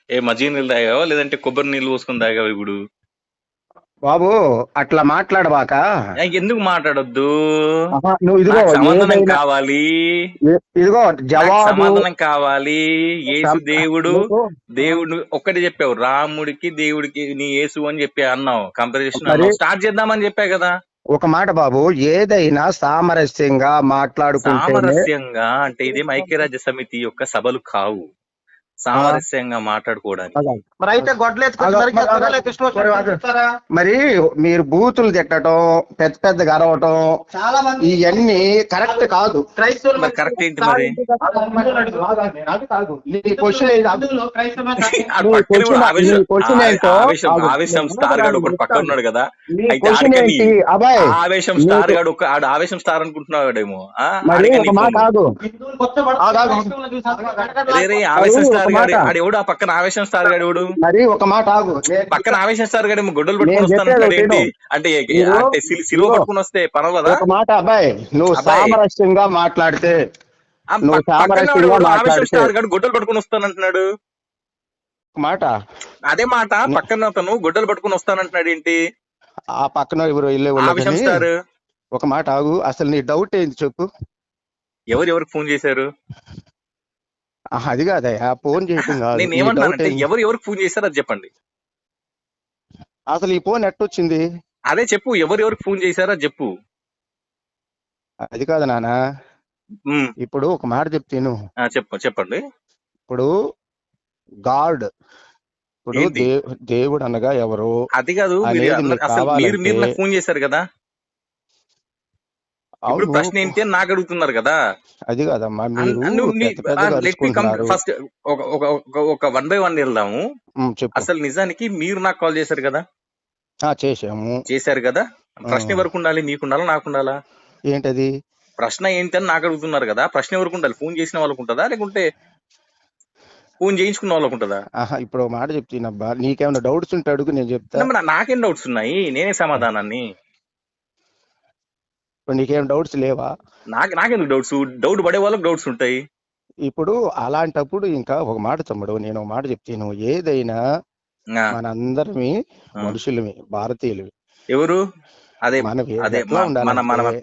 ఏ మజ్జిగ నీళ్ళు తాగావా లేదంటే కొబ్బరి నీళ్ళు పోసుకొని తాగావా ఇప్పుడు? బాబు అట్లా మాట్లాడబాక. ఎందుకు మాట్లాడొద్దు? నువ్వు ఇదిగో నాకు సమాధానం ఏదైనా కావాలి. ఇదిగో నాకు జవాబు. సమాధానం కావాలి. యేసు దేవుడు. నువ్వు దేవుడు ఒక్కటి చెప్పావు, రాముడికి దేవుడికి నీ యేసు అని చెప్పి అన్నావు, కంపారిజన్ మరి అన్నావు, స్టార్ట్ చేద్దామని చెప్పా కదా. ఒక మాట బాబు, ఏదైనా సామరస్యంగా మాట్లాడుకుంటేనే. సామరస్యంగా అంటే ఇదేం ఐక్యరాజ్య సమితి యొక్క సభలు కావు, సామరస్యంగా మాట్లాడుకోవడానికి. మరి అయితే మరి మీరు బూతులు తిట్టడం, పెద్ద పెద్దగా అరవటం, చాలా మంది ఇవన్నీ కరెక్ట్ కాదు. క్రైస్తవులు మరి కరెక్ట్ ఏంటి మరి? నీ క్వశ్చన్ ఆడు పక్కనే కూడా ఆవేశం స్టార్ గాడు ఒకటి పక్కన ఉన్నాడు కదా. అయితే ఆడికని అబ్బాయి ఆవేశం స్టార్ గాడు ఆడు ఆవేశం స్టార్ అనుకుంటున్నాడేమో. మరి ఒక మాట ఆగు. ఆవేశం స్టార్ గాడు ఆడెవడు? ఆ పక్కన ఆవేశం స్టార్ గాడు ఎవడు? మరి ఒక మాట ఆగు. పక్కన ఆవేశం స్టార్ గాడు గొడ్డలు పట్టుకుని వస్తానంటాడు ఏంటి? అంటే సిలువ పట్టుకుని వస్తే పర్వాలేదా? ఒక మాట అబ్బాయి, నువ్వు సామరస్యంగా మాట్లాడితే, ఆవేశం స్టార్ గాడు గొడ్డలు పట్టుకుని వస్తానంటున్నాడు. మాట అదే మాట పక్కన అతను గొడ్డలు పట్టుకుని వస్తానంటున్నాడు ఏంటి? ఆ పక్కన ఎవరు ఆవేశం స్టార్. ఒక మాట ఆగు, అసలు నీ డౌట్ ఏంది చెప్పు. ఎవరికి ఫోన్ చేశారు? అది కాదయ్యా, ఫోన్ చేయటం కాదు. నేను ఏమన్నానంటే ఎవరికి ఫోన్ చేశారు అది చెప్పండి. అసలు ఈ ఫోన్ ఎట్టొచ్చింది అదే చెప్పు, ఎవరికి ఫోన్ చేశారో అది చెప్పు. అది కాదు నాన్న, ఇప్పుడు ఒక మాట చెప్తాను. చెప్పండి. ఇప్పుడు గాడ్, ఇప్పుడు దేవుడు అనగా ఎవరు? అది కాదు, మీరు నాకు ఫోన్ చేశారు కదా. ఇప్పుడు ప్రశ్న ఏంటి అని నాకు అడుగుతున్నారు కదా. అది కాదమ్మా, ఫస్ట్ ఒక 1 by 1 వెళ్దాము. అసలు నిజానికి మీరు నాకు కాల్ చేశారు కదా. చేశారు కదా. ప్రశ్న ఎవరికి ఉండాలి? మీకుండాలా నాకుండాలా? ఏంటది ప్రశ్న ఏంటి అని నాకు అడుగుతున్నారు కదా. ప్రశ్న ఎవరికి ఉండాలి? ఫోన్ చేసిన వాళ్ళకు ఉంటుందా లేకుంటే ఫోన్ చేయించుకున్న వాళ్ళకు ఉంటుందా? ఇప్పుడు మాట చెప్తున్నబ్బా, నీకేమైనా డౌట్స్ ఉంటే అడుగు, నేను చెప్తా. నాకేం డౌట్స్ ఉన్నాయి? నేనే సమాధానాన్ని. నీకేం డౌట్స్ లేవా? నాకెందుకు డౌట్స్? డౌట్ పడే వాళ్ళకి డౌట్స్ ఉంటాయి. ఇప్పుడు అలాంటప్పుడు ఇంకా ఒక మాట తమ్ముడు, నేను ఒక మాట చెప్తాను. ఏదైనా మనందరమే మనుషులమే, భారతీయులమే. ఎవరు? అదే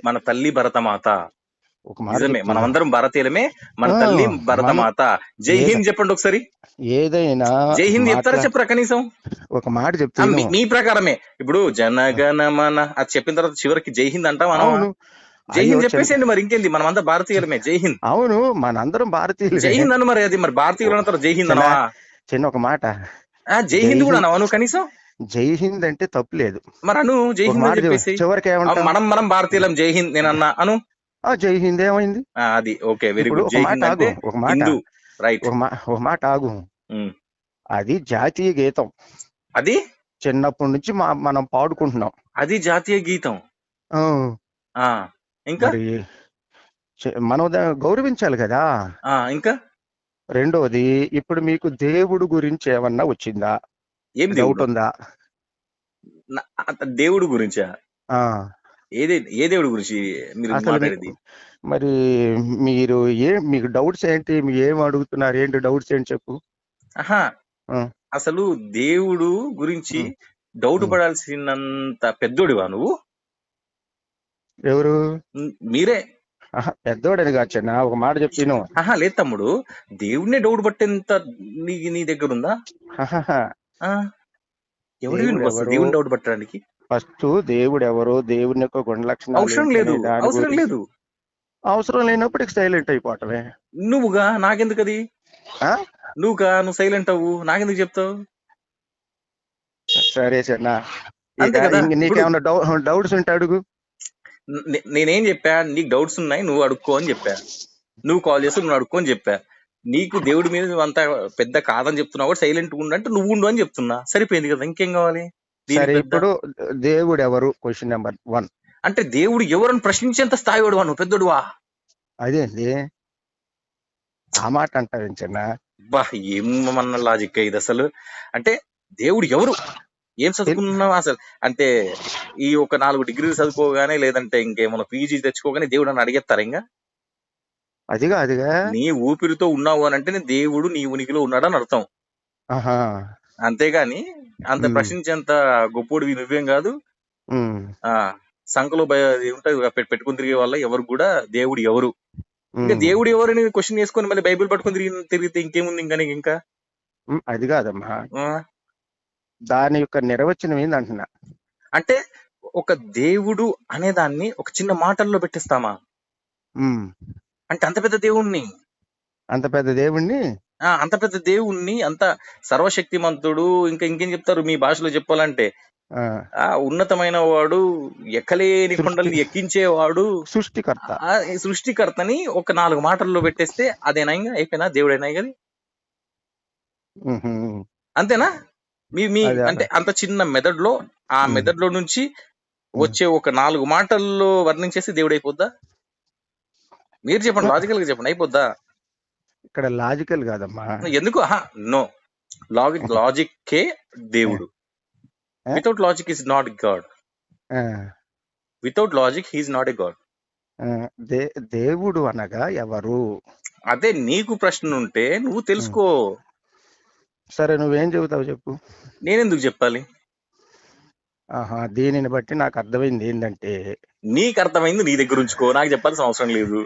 మన తల్లి భరతమాత. నిజమే, మనం అందరం భారతీయులమే, మన తల్లి భరతమాత. జై హింద్ చెప్పండి ఒకసారి. ఏదైనా జై హింద్ చెప్తారా చెప్పరా కనీసం? ఒక మాట చెప్తాను. మీ ప్రకారమే ఇప్పుడు జనగణమన అది చెప్పిన తర్వాత చివరికి జై హింద్ అంటాం. జై హింద్ చెప్పేసేయండి, మరి ఇంకేంది, మనం అంతా భారతీయులమే. జై హింద్. అవును, మనందరం భారతీయులు. జై హింద్ అను. మరి అది మరి భారతీయులు అంటారు, జై హింద్ అనవా? చిన్న ఒక మాట, జై హింద్ కూడా అనవా నువ్వు కనీసం? జై హింద్ అంటే తప్పు లేదు. మరి అను జై హింద్ అని చెప్పేసి. చివరికి మనం భారతీయులం, జై హింద్ నేను అన్నా అను. జై హింద్ ఏమైంది? అది ఓకే, వెరీ గుడ్. జై హింద్ అంటే హిందూ, రైట్. ఒక మాట ఆగు. అది జాతీయ గీతం. అది చిన్నప్పటి నుంచి మనం పాడుకుంటున్నాం. అది జాతీయ గీతం. ఇంకా మనం గౌరవించాలి కదా. ఇంకా రెండోది, ఇప్పుడు మీకు దేవుడు గురించి ఏమన్నా వచ్చిందా? ఏం డౌట్ ఉందా? దేవుడు గురించా? ఏ దేవుడు గురించి మీరు మాట్లాడేది? మరి మీరు మీకు డౌట్స్ ఏంటి? మీరు ఏం అడుగుతున్నారు? ఏంటి డౌట్స్ ఏంటి చెప్పు. అసలు దేవుడు గురించి డౌట్ పడాల్సినంత పెద్దోడివా నువ్వు? ఎవరు? మీరే. పెద్దోడని కాచన్నా, ఒక మాట చెప్తాను. లేదు తమ్ముడు, దేవుడినే డౌట్ పట్టేంత నీ దగ్గర ఉందా? దేవుడిని డౌట్ పట్టడానికి ఫస్ట్ దేవుడు ఎవరు, దేవుని యొక్క గుణ లక్షణాలు అవసరం లేదు. అవసరం లేనప్పుడు సైలెంట్ అయిపోవటమే. నువ్వుగా నాకెందుకు అది? నువ్వు సైలెంట్ అవ్వు, నాకెందుకు చెప్తావు? సరే సరేనా, నీకేమన్నా డౌట్స్ ఉంటే అడుగు. నేనేం చెప్పా? నీకు డౌట్స్ ఉన్నాయి, నువ్వు అడుక్కో అని చెప్పా. నువ్వు కాల్ చేస్తే నువ్వు అడుక్కో అని చెప్పా. నీకు దేవుడి మీద అంత పెద్ద కాదని చెప్తున్నావు కూడా సైలెంట్ ఉండు అంటే నువ్వు ఉండు అని చెప్తున్నా. సరిపోయింది కదా, ఇంకేం కావాలి? ఇప్పుడు దేవుడు ఎవరు? Question number 1. అంటే దేవుడు ఎవరని ప్రశ్నించేంత స్థాయి వాడు నువ్వు పెద్దోడువా? అదేంది ఆ మాట అంటావేంచన్నా? ఏమన్న లాజిక్ ఇది అసలు? అంటే దేవుడు ఎవరు, ఏం చదువుకున్నావు అసలు? అంటే ఈ ఒక 4 డిగ్రీలు చదువుకోగానే లేదంటే ఇంకేమన్నా పీజీ తెచ్చుకోగానే దేవుడు అని అడిగేస్తారా? ఇంకా అదిగా నీ ఊపిరితో ఉన్నావు అని అంటే దేవుడు నీ ఉనికిలో ఉన్నాడని అర్థం. ఆహా. అంతేగాని అంత ఉమ్, ప్రశ్నించేంత గొప్పోడివి నువ్వేం కాదు. ఉమ్, ఆ సంఖలో ఉంటాయి పెట్టుకుని తిరిగే వాళ్ళ ఎవరు కూడా దేవుడు ఎవరు, ఇంకా ఉమ్, దేవుడు ఎవరని క్వశ్చన్ చేసుకొని మళ్ళీ బైబిల్ పట్టుకుని తిరిగితే ఇంకేముంది ఇంకా నీకు ఇంకా. అది కాదమ్మా, ఆ, దాని యొక్క నిర్వచనం ఏందంటున్నా. అంటే ఒక దేవుడు అనే దాన్ని ఒక చిన్న మాటల్లో పెట్టిస్తామా? ఉమ్, అంటే అంత పెద్ద దేవుణ్ణి, అంత పెద్ద దేవుణ్ణి. అంత పెద్ద దేవుణ్ణి, అంత సర్వశక్తిమంతుడు, ఇంకా ఇంకేం చెప్తారు మీ భాషలో చెప్పాలంటే, ఆ, ఉన్నతమైన వాడు, ఎక్కలేని సృష్టి కొండల్ని ఎక్కించేవాడు, సృష్టికర్త. ఈ సృష్టికర్తని ఒక 4 మాటల్లో పెట్టేస్తే అదేనా ఇంకా అయిపోయినా దేవుడైనా కదా? ఉహు. అంతేనా? మీ మీ అదే అంటే అంత చిన్న మెదడులో, ఆ ఉమ్, మెదడులో నుంచి ఉమ్. వచ్చే ఒక 4 మాటల్లో వర్ణించేసి దేవుడు అయిపోద్దా? మీరు చెప్పండి, లాజికల్ గా చెప్పండి, అయిపోద్దా? ఇక్కడ లాజికల్ కాదమ్మా. ఎందుకు? నో, లాజిక్కే దేవుడు. ఆ, without logic is not god. ఆ, without logic he is not a god. ఆ. దేవుడు అనగా ఎవరు? అదే నీకు ప్రశ్న ఉంటే నువ్వు ఉమ్. తెలుసుకో. సరే, నువ్వేం చెబుతావు చెప్పు. నేనెందుకు చెప్పాలి? ఆహా, దీనిని బట్టి నాకు అర్థమైంది ఏంటంటే, నీకు అర్థమైంది నీ దగ్గర ఉంచుకో, నాకు చెప్పాల్సిన అవసరం లేదు.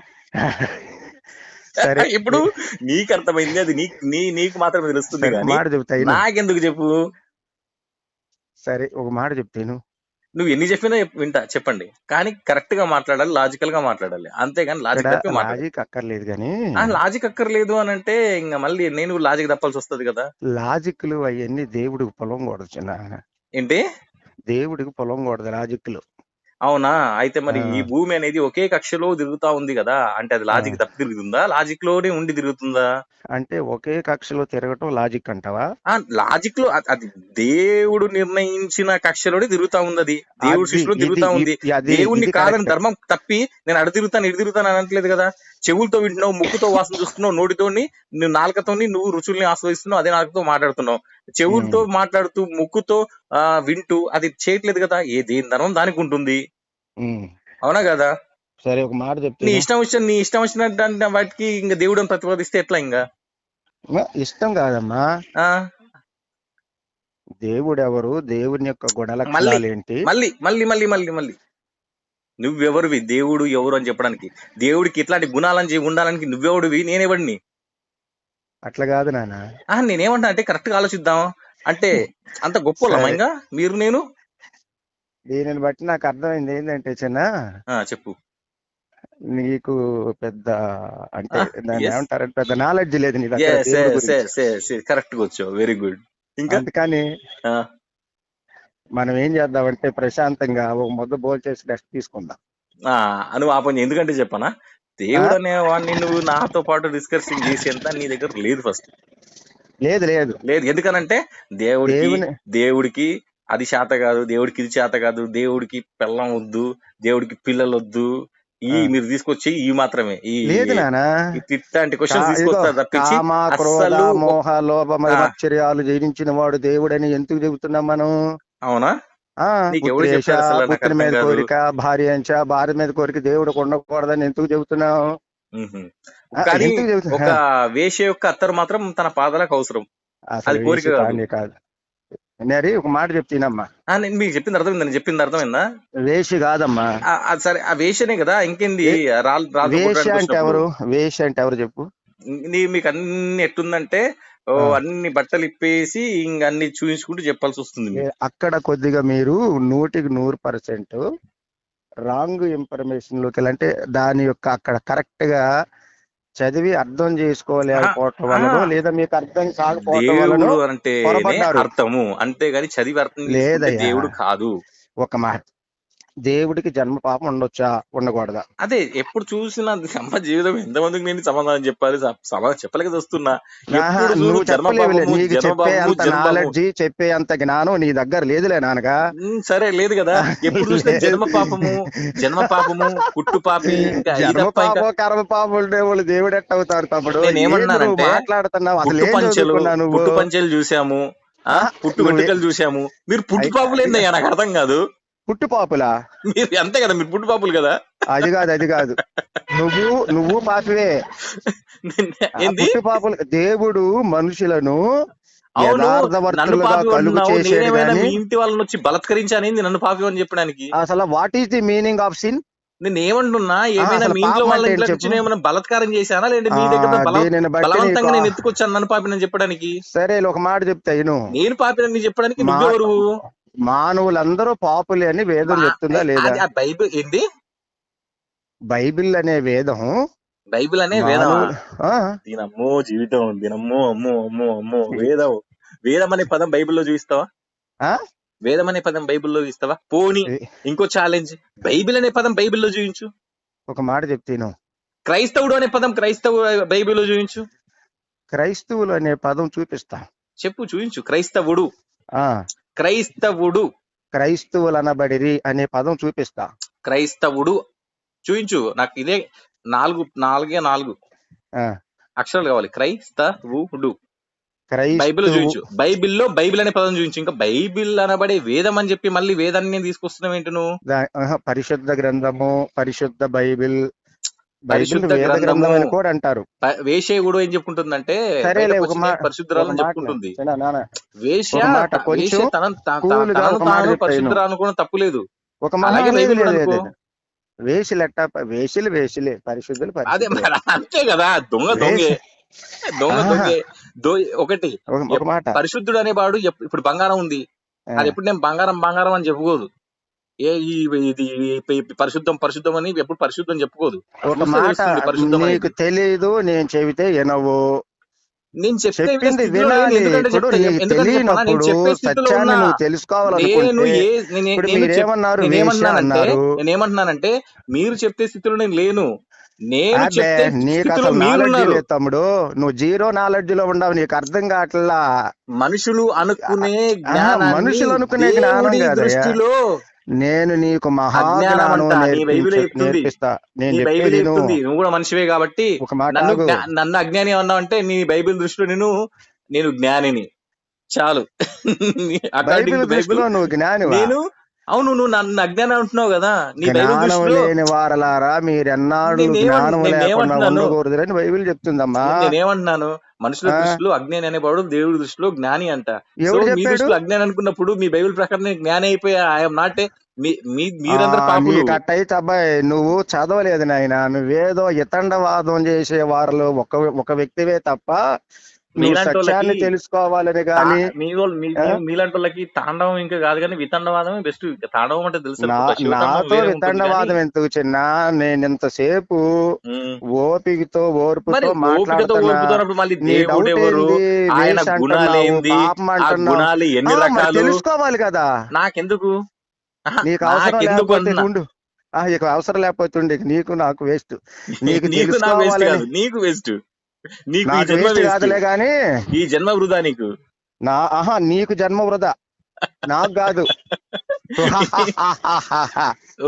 సరే ఇప్పుడు నీకు అర్థమైంది అది నీకు మాత్రమే తెలుస్తుంది, సరే, ఒక కానీ మాట చెబుతాయి. నాకెందుకు చెప్పు? సరే, ఒక మాట చెప్తాను. నువ్వు ఎన్ని చెప్పినా వింటా, చెప్పండి, కానీ కరెక్ట్ గా మాట్లాడాలి, లాజికల్ గా మాట్లాడాలి, అంతేగాని లాజిక్ ఇక్కడ తప్పి మాట్లాడాలి. లాజిక్ అక్కర్లేదు కానీ, లాజిక్ అక్కర్లేదు అని అంటే ఇంకా మళ్ళీ నేను లాజిక్ తప్పాల్సి వస్తుంది కదా. లాజిక్లు అవన్నీ దేవుడికి పొలం కూడదు చిన్న. ఏంటి? దేవుడికి పొలం కూడదు లాజిక్లు. అవునా? అయితే మరి ఆ, ఈ భూమి అనేది ఒకే కక్షలో తిరుగుతా ఉంది కదా, అంటే అది ఆ. లాజిక్ తప్పి తిరుగుతుందా, లాజిక్ లోనే ఉండి తిరుగుతుందా? అంటే ఒకే కక్షలో తిరగటం లాజిక్ అంటావా? లాజిక్ లో అది దేవుడు నిర్ణయించిన కక్షలోనే తిరుగుతా ఉంది, అది దేవుడి అది సృష్టిలో ఇది తిరుగుతా ఉంది. దేవుణ్ణి ఇది కాదని కరెక్ట్. ధర్మం తప్పి నేను అడు తిరుగుతాను ఇటు తిరుగుతాను అనట్లేదు కదా. చెవులతో వింటున్నావు, ముక్కుతో వాసన చూస్తున్నావు, నోటితోని నువ్వు నాలుకతోని నువ్వు రుచుల్ని ఆస్వాదిస్తున్నావు, అదే నాలుకతో మాట్లాడుతున్నావు. చెవులతో మాట్లాడుతూ ముక్కుతో వింటూ అది చేయట్లేదు కదా. దేని ధర్మం దానికి ఉంటుంది, అవునా కదా? సరే, ఒక మాట నీ చెప్తే, నీ ఇష్టం వచ్చినట్టు వాటికి ఇంకా దేవుడు ప్రతిపాదిస్తే ఎట్లా ఇంకా? ఇష్టం కాదమ్మా. ఆ దేవుడు ఎవరు? దేవుని యొక్క మళ్ళీ గుణలక్షణాలు ఏంటి? మళ్ళీ మళ్ళీ మళ్ళీ మళ్ళీ మళ్ళీ నువ్వెవరివి దేవుడు ఎవరు అని చెప్పడానికి? దేవుడికి ఇట్లాంటి గుణాలని ఉండాలని నువ్వెవడివి, నేనెవడిని? అట్లా కాదు నాన్న. నేనేమంటా అంటే కరెక్ట్ గా ఆలోచిద్దాం. అంటే అంత గొప్పలమ్మా ఇంకా మీరు నేను? దీనిని బట్టి నాకు అర్థమైంది ఏంటంటే చిన్న, చెప్పు. నీకు పెద్ద అంటే దాన్ని ఏమంటారంటే పెద్ద నాలెడ్జ్ లేదు నీ దగ్గర Yes, దేవుడి yes, గురించి. yes, yes, కరెక్ట్ గా వచ్చావు, వెరీ గుడ్. ఇంకా అందుకని ఆ, మనం ఏం చేద్దామంటే ప్రశాంతంగా ఒక ముద్ద భోజనం చేసి రెస్ట్ తీసుకుందాం. నువ్వు ఆ పని ఎందుకంటే చెప్పనా, దేవుడు అనే వాడిని నువ్వు నాతో పాటు డిస్కసింగ్ చేసేంత నీ దగ్గర లేదు. ఫస్ట్ లేదు లేదు లేదు. ఎందుకనంటే దేవుడికి అది చేత కాదు, దేవుడికి ఇది చేత కాదు, దేవుడికి పిల్లం వద్దు, దేవుడికి పిల్లలు వద్దు, మీరు తీసుకొచ్చి ఈ మాత్రమే లేదు నానా. ఇట్లాంటి క్వశ్చన్స్ తీసుకొస్తారు తప్పించి కామ, క్రోధ, మోహ, లోభ, మత్సర్యాలు జయించిన వాడు దేవుడని ఎందుకు చెబుతున్నాం మనం? అవునా? పుత్రుని మీద కోరిక, భార్య మీద కోరిక దేవుడు ఉండకూడదని ఎందుకు చెబుతున్నాం? కానీ ఒక వేశ్య యొక్క అత్తరు మాత్రం తన పాదాలకు అవసరం, అది కోరిక కాదు. మరి ఒక మాట చెప్తానమ్మా, మీకు చెప్పింది అర్థమైందా? నేను చెప్పింది అర్థమైందా? వేషి కాదమ్మా. సరే, ఆ వేషనే కదా, ఇంకేంది? వేష అంటే ఎవరు? వేష అంటే ఎవరు చెప్పు? మీకు అన్ని ఎట్టుందంటే అన్ని బట్టలు ఇప్పేసి ఇంక అన్ని చూపించుకుంటూ చెప్పాల్సి వస్తుంది. అక్కడ కొద్దిగా మీరు 100% రాంగ్ ఇన్ఫర్మేషన్ లోకి వెళ్ళంటే దాని యొక్క అక్కడ కరెక్ట్ గా చదివి అర్థం చేసుకోలేకపోవటం వలన, లేదా మీకు అర్థం కాకపోవటం వలన అంటే అర్థము, అంతేగాని చదివి అర్థం లేదయ్యా. దేవుడు కాదు. ఒక మాట, దేవుడికి జన్మ పాపం ఉండొచ్చా, ఉండకూడదా? అదే ఎప్పుడు చూసినా జీవితం ఎంతమందికి నేను సమాధానం చెప్పాలి, సమాధానం చెప్పలేక వస్తున్నా. నువ్వు చెప్పలేవులే, నీకు చెప్పే అంత నాలెడ్జి, చెప్పే అంత జ్ఞానం నీ దగ్గర లేదులే నాన్నగా. సరే, లేదు కదా. ఎప్పుడు చూసినా జన్మ పాపము పుట్టు పాపి, జన్మ పాపం కర్మ పాపం ఉండే వాళ్ళు దేవుడు ఎట్ట అవుతారు తమ్ముడు? నేనేమన్నానంటే మాట్లాడుతున్నావు పుట్టు పంచెలు చూసాము, పుట్టు వెంట్రుకలు చూసాము, మీరు పుట్టు పాపులు ఏందయ్యా? నాకు అర్థం కాదు. పుట్టుపాపులా? మీరు అంతే కదా, మీరు పుట్టుపాపులు కదా. అది కాదు నువ్వు పాపివే. ఏంది? పుట్టుపాపులు. దేవుడు మనుషులను అవును, నన్ను యథార్థవర్తులుగా పాపి కలుగు అంటున్నావు, చేసాడు నేనేమైనా గాని మీ ఇంటి వాళ్ళని వచ్చి బలత్కరించానేది నన్ను పాపి అని చెప్పడానికి? అసలు what is the meaning of sin? నేను ఏమంటున్నా, ఏమైనా అసలు మీ ఇంట్లో పాపం వాళ్ళ అంటే ఏంటి ఇంట్లోకి చెప్పు? వచ్చి ఏమైనా బలత్కారం చేశానా, లేదంటే మీ దగ్గర దీనిని బట్టి బలవంతంగా నీకు నేను ఎత్తుకొచ్చాను నన్ను పాపినని చెప్పడానికి? సరే ఒక మాట చెప్తా విను. నేను పాపినని చెప్పడానికి మా నువ్వెవరు? మానవులందరూ పాపులే అని వేదం చెప్తుందా లేదా? అది ఆ బైబిల్ ఏంటి? బైబిల్ అనే వేదం బైబిల్ అనే వేదమా? మానవులు దీనమ్మో జీవితం, దీనమ్మో అమ్మో అమ్మో అమ్మో. వేదం అనే పదం బైబిల్లో చూపిస్తావా? వేదం అనే పదం బైబిల్లో చూపిస్తావా? పోనీ ఇంకో ఛాలెంజ్, బైబిల్ అనే పదం బైబిల్లో చూపించు. ఒక మాట చెప్తాను. క్రైస్తవుడు అనే పదం బైబిల్లో చూపించు. క్రైస్తవులు అనే పదం చూపిస్తా. చెప్పు, చూపించు. క్రైస్తవుడు క్రైస్తవులు అనబడిరి అనే పదం చూపిస్తా. క్రైస్తవుడు చూపించు నాకు. ఇదే నాలుగు అక్షరాలు కావాలి. క్రైస్తవుడు. బైబిల్ చూపించు. బైబిల్ అనే పదం చూపించు. ఇంకా బైబిల్ అనబడే వేదం అని చెప్పి మళ్ళీ వేదాన్ని తీసుకొస్తున్నావు ఏంటి నువ్వు? పరిశుద్ధ గ్రంథము, పరిశుద్ధ బైబిల్, పరిశుద్ధ గ్రంథం అని కూడా అంటారు. వేషే కూడా ఏం చెప్పుకుంటుందంటే పరిశుద్ధరాలు అని చెప్పుకుంటుంది. వేష తనను పరిశుద్ధరాలు అనుకోవడం తప్పులేదు. ఒక మాట వేషలే పరిశుద్ధులు. అదే అంతే కదా. దొంగే ఒకటి. పరిశుద్ధుడు అనేవాడు ఇప్పుడు బంగారం ఉంది, అది ఎప్పుడు నేను బంగారం అని చెప్పుకోదు. ఇది పరిశుద్ధం అని ఎప్పుడు పరిశుద్ధం చెప్పుకోదు. ఒక మాట నీకు తెలీదు, నేను చెబితే వినవు. నేను చెప్పింది వినాలి. సత్యాన్ని నువ్వు తెలుసుకోవాలనుకుంటే నేనేమంటున్నానంటే మీరు చెప్పే స్థితిలో నేను లేను. నీకు అసలు నాలెడ్జ్ లేదు తమ్ముడు. నువ్వు జీరో నాలెడ్జ్ లో ఉండవు. నీకు అర్థం కావట్లా. మనుషులు అనుకునే జ్ఞానం దృష్టిలో నేను నీకు మహాజ్ఞానం నేర్పిస్తా. నువ్వు కూడా మనిషివే కాబట్టి నన్ను అజ్ఞాని అన్నావు అంటే నీ బైబిల్ దృష్టిలో నేను జ్ఞానిని. చాలు. నువ్వు జ్ఞాని. నేను అవును, నువ్వు నన్ను అజ్ఞానం అంటున్నావు కదా. నీ బైబిల్ లేని వారలారా మీరెన్నాడు జ్ఞానం లేకుండా ఉండకూడదని బైబిల్ చెప్తుందమ్మా. నేనేమంటున్నాను, మనుషుల దృష్టిలో అజ్ఞాని అనేవాడు దేవుడి దృష్టిలో జ్ఞాని అంట. మీ దృష్టిలో అజ్ఞాని అనుకున్నప్పుడు మీ బైబిల్ ప్రకారం నేను జ్ఞాని అయిపోయా. ఐఎమ్ నాట్ మీరందరూ పాపులు. అట్టయితే అబ్బాయి నువ్వు చదవలేదు నాయన. నువ్వేదో ఇతండవాదం చేసే వారిలో ఒక వ్యక్తివే తప్ప సత్యాన్ని తెలుసుకోవాలని కానీ మీలాంటి వాళ్ళకి తాండవం ఇంకా కాదు కానీ వితండవాదమే బెస్ట్. తాండవం అంటే తెలుసు. నాతో వితండవాదం ఎందుకు చిన్న? నేను ఇంతసేపు ఓపికతో ఓర్పుతో తెలుసుకోవాలి కదా. నాకెందుకు? నీకు అవసరం లేకపోతే ఉండు. అవసరం లేకపోతే ఉండే నీకు నాకు వేస్ట్. నీకు నీకు వేస్ట్. కాదులే గాని ఈ జన్మ వృధా నీకు. నీకు జన్మ వృధా, నాకు కాదు.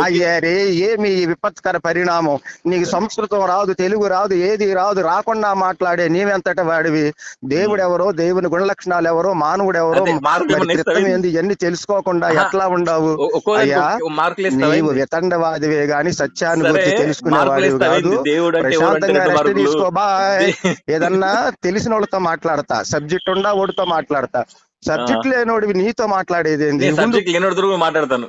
అయ్యారే ఏమి విపత్కర పరిణామం. నీకు సంస్కృతం రాదు, తెలుగు రాదు, ఏది రాదు, రాకుండా మాట్లాడే నీవెంతట వాడివి. దేవుడెవరో, దేవుని గుణలక్షణాలు ఎవరో, మానవుడు ఎవరో, ఏంది ఇవన్నీ తెలుసుకోకుండా ఎట్లా ఉండవు? అయ్యా నీవు వితండవాదివే గాని సత్యాన్ని గురించి తెలుసుకునేవాడివి కాదు. ప్రశాంతంగా రెస్ట్ తీసుకో. బాయ్. ఏదన్నా తెలిసిన వాళ్ళతో మాట్లాడతా, సబ్జెక్ట్ ఉండా ఓడితో మాట్లాడతా. సబ్జెక్ట్ లేనోడివి నీతో మాట్లాడేది ఏంది? మాట్లాడతాను.